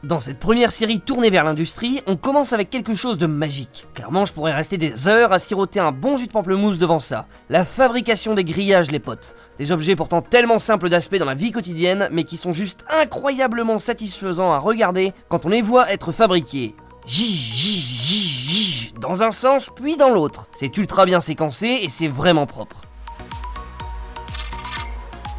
Dans cette première série tournée vers l'industrie, on commence avec quelque chose de magique. Clairement, je pourrais rester des heures à siroter un bon jus de pamplemousse devant ça. La fabrication des grillages, les potes. Des objets pourtant tellement simples d'aspect dans la vie quotidienne, mais qui sont juste incroyablement satisfaisants à regarder quand on les voit être fabriqués. Dans un sens, puis dans l'autre. C'est ultra bien séquencé et c'est vraiment propre.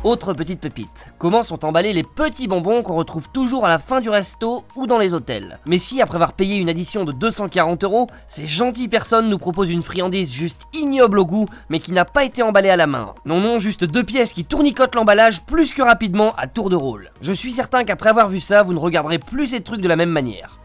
Autre petite pépite, comment sont emballés les petits bonbons qu'on retrouve toujours à la fin du resto ou dans les hôtels. Mais si après avoir payé une addition de 240 €, ces gentilles personnes nous proposent une friandise juste ignoble au goût, mais qui n'a pas été emballée à la main. Non, juste 2 pièces qui tournicotent l'emballage plus que rapidement à tour de rôle. Je suis certain qu'après avoir vu ça, vous ne regarderez plus ces trucs de la même manière.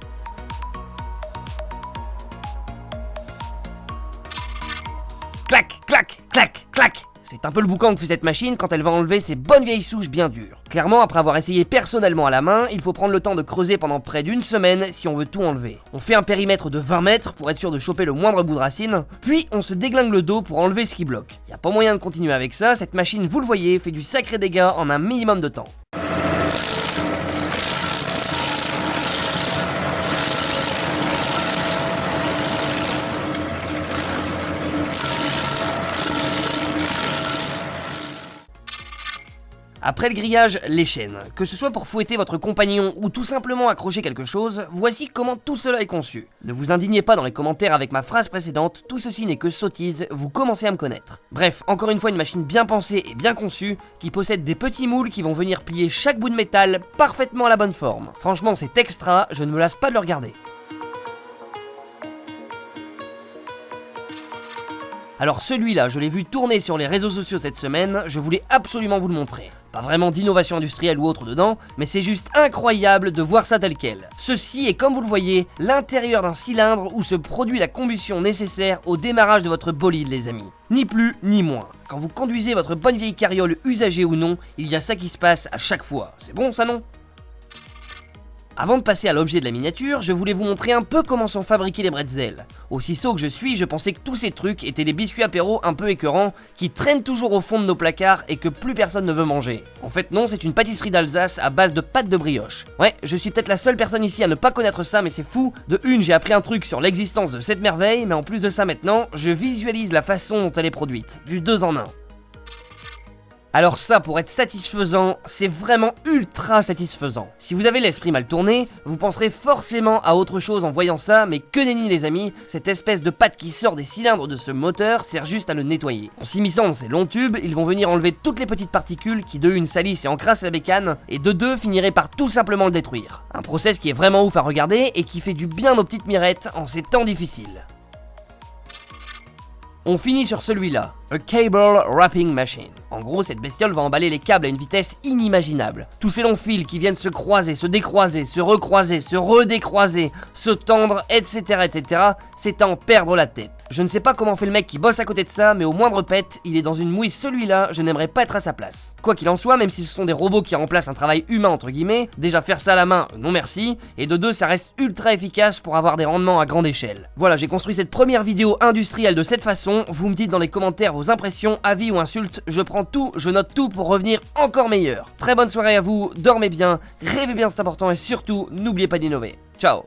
Clac, clac, clac, clac. C'est un peu le boucan que fait cette machine quand elle va enlever ces bonnes vieilles souches bien dures. Clairement, après avoir essayé personnellement à la main, il faut prendre le temps de creuser pendant près d'une semaine si on veut tout enlever. On fait un périmètre de 20 mètres pour être sûr de choper le moindre bout de racine, puis on se déglingue le dos pour enlever ce qui bloque. Y a pas moyen de continuer avec ça, cette machine, vous le voyez, fait du sacré dégât en un minimum de temps. Après le grillage, les chaînes. Que ce soit pour fouetter votre compagnon ou tout simplement accrocher quelque chose, voici comment tout cela est conçu. Ne vous indignez pas dans les commentaires avec ma phrase précédente, tout ceci n'est que sottise, vous commencez à me connaître. Bref, encore une fois une machine bien pensée et bien conçue, qui possède des petits moules qui vont venir plier chaque bout de métal parfaitement à la bonne forme. Franchement c'est extra, je ne me lasse pas de le regarder. Alors celui-là, je l'ai vu tourner sur les réseaux sociaux cette semaine, je voulais absolument vous le montrer. Pas vraiment d'innovation industrielle ou autre dedans, mais c'est juste incroyable de voir ça tel quel. Ceci est, comme vous le voyez, l'intérieur d'un cylindre où se produit la combustion nécessaire au démarrage de votre bolide, les amis. Ni plus, ni moins. Quand vous conduisez votre bonne vieille carriole usagée ou non, il y a ça qui se passe à chaque fois. C'est bon ça, non ? Avant de passer à l'objet de la miniature, je voulais vous montrer un peu comment sont fabriqués les bretzels. Aussi sot que je suis, je pensais que tous ces trucs étaient des biscuits apéro un peu écœurants qui traînent toujours au fond de nos placards et que plus personne ne veut manger. En fait non, c'est une pâtisserie d'Alsace à base de pâte de brioche. Ouais, je suis peut-être la seule personne ici à ne pas connaître ça, mais c'est fou. De une, j'ai appris un truc sur l'existence de cette merveille, mais en plus de ça maintenant, je visualise la façon dont elle est produite. Du 2 en 1. Alors ça, pour être satisfaisant, c'est vraiment ultra satisfaisant. Si vous avez l'esprit mal tourné, vous penserez forcément à autre chose en voyant ça, mais que nenni les amis, cette espèce de pâte qui sort des cylindres de ce moteur sert juste à le nettoyer. En s'immisçant dans ces longs tubes, ils vont venir enlever toutes les petites particules qui de une salissent et encrassent la bécane, et de deux finiraient par tout simplement le détruire. Un process qui est vraiment ouf à regarder et qui fait du bien aux petites mirettes en ces temps difficiles. On finit sur celui-là, a cable wrapping machine. En gros, cette bestiole va emballer les câbles à une vitesse inimaginable. Tous ces longs fils qui viennent se croiser, se décroiser, se recroiser, se redécroiser, se tendre, etc., c'est à en perdre la tête. Je ne sais pas comment fait le mec qui bosse à côté de ça, mais au moindre pète, il est dans une mouise celui-là, je n'aimerais pas être à sa place. Quoi qu'il en soit, même si ce sont des robots qui remplacent un travail humain entre guillemets, déjà faire ça à la main, non merci, et de deux, ça reste ultra efficace pour avoir des rendements à grande échelle. Voilà, j'ai construit cette première vidéo industrielle de cette façon, vous me dites dans les commentaires vos impressions, avis ou insultes, je prends tout, je note tout pour revenir encore meilleur. Très bonne soirée à vous, dormez bien, rêvez bien c'est important et surtout, n'oubliez pas d'innover. Ciao.